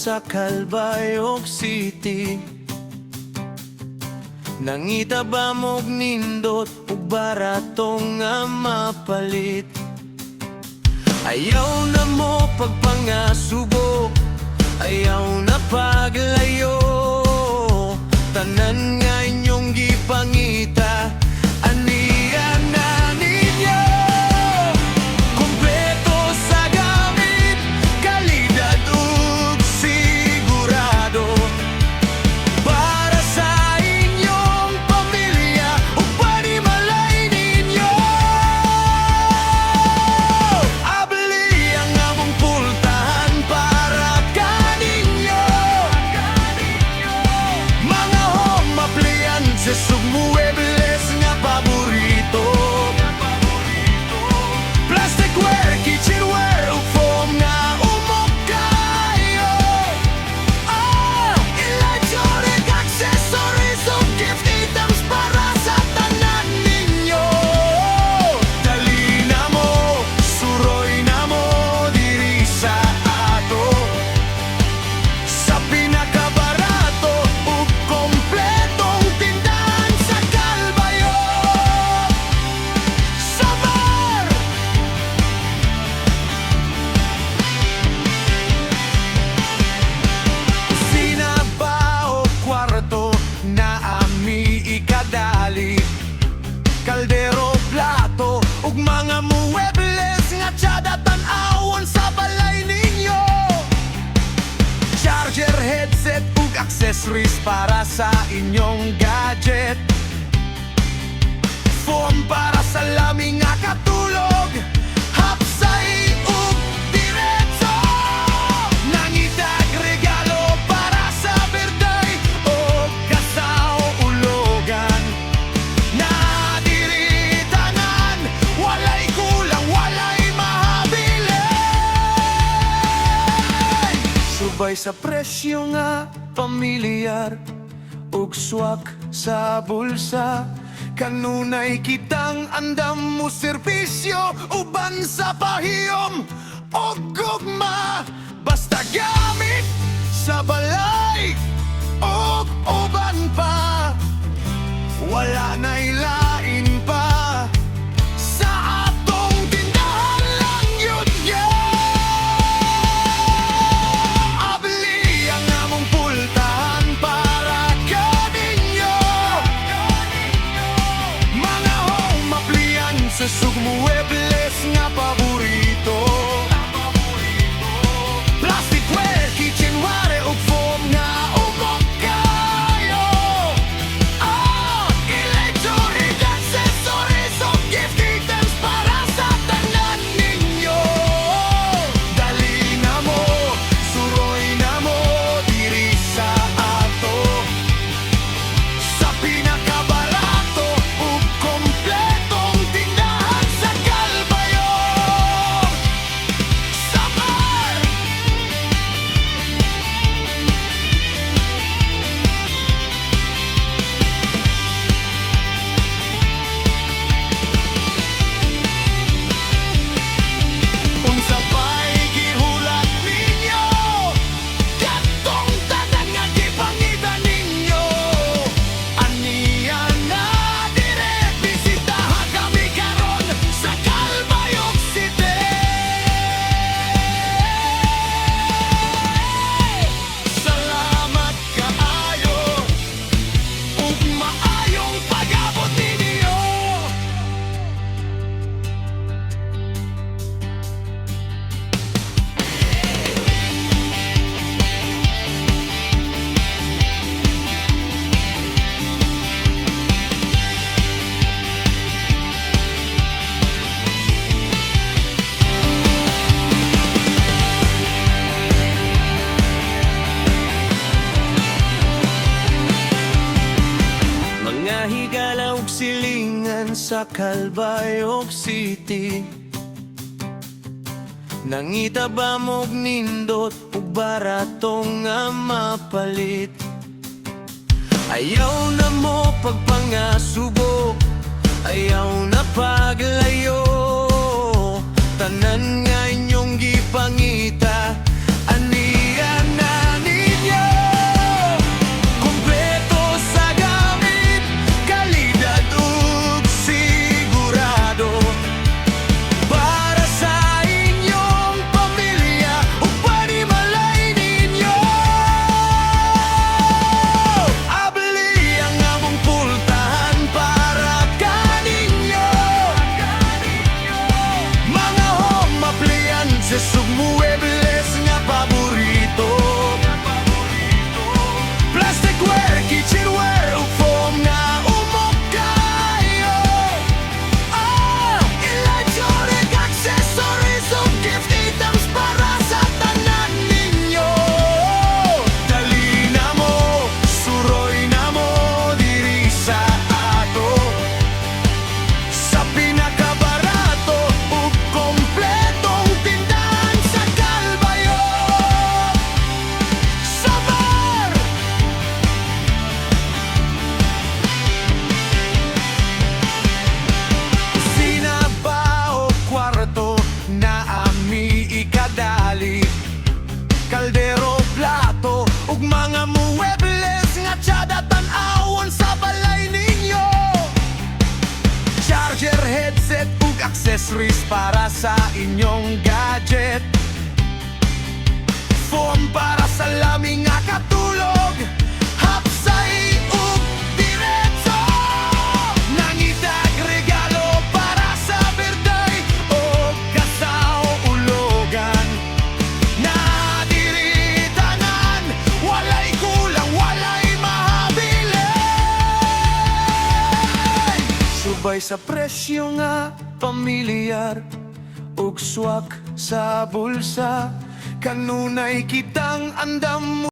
sa Calbayog City. Nangita ba mog nindot ug barato nga mapalit? Ayaw na mo pagpangasubo, ayaw na paglayo. Tanan nga inyong gipangita, aniya na ninyo. Kompleto sa gamit, kalidad ug sigurado. Para sa inyong pamilya ug panimalay ninyo. Abli ang among pultahan para kaninyo. Mga home appliances ug muebles nga paborito. Plasticware, kitchenware ug foam nga umok kayo. Electronic accessories ug gift items para sa tanan ninyo. Dali na mo, suroy na mo diri sa ato. Sa pinakabarato ug kompletong tindahan sa Calbayog. Samar! Kusina ba o kwarto na ami ikadali? Kaldero, plato ug mga muebles nga tsada tan-awon sa balay ninyo. Charger, headset ug accessories para sa inyong gadget. Foam para sa laming nga katulog. Hapsay ug diretso. Nangidag regalo para sa birthday o kasaulogan. Na diri tanan, walay kulang, walay mahabili. Subay sa presyo nga pamilyar ug swak sa bulsa. Kanunay kitang andam mo serbisyo uban sa pahiyom o gugma. Basta gamit sa balay o uban pa. Wala na'y lain pa. Sa atong tindahan lang yun Abli ang among pultahan para kaninyo. Mga home appliances ug muebles nga paborito. Plasticware, kitchenware ug foam nga umok kayo. Electronic accessories ug gift items para sa tanan ninyo. Dali na mo, suroy na mo diri sa ato. Sa pinakabarato ug kompletong tindahan sa Calbayog. Samar! Unsa pa'y gihulat ninyo, katong tanan nga gipangita ninyo. Aniya na dire, bisitahan kami karon sa Calbayog City. Salamat kaayo ug maayong pag-abot ninyo. Mga higala ug silingan sa Calbayog City. Nangita ba mog nindot ug barato nga mapalit? Ayaw na mo pagpangasubo, ayaw na paglayo. Tanan nga inyong gipangita, aniya na charger, headset ug accessories para sa inyong gadget. Phone para sa laming nga katulog, hapsay ug diretso. Nangitag regalo para sa birthday o kasaulogan. Na diri tanan, walay kulang, walay mahabili. Subay sa presyo nga pamilyar ug swak sa bulsa, kanunay kitang andam mo.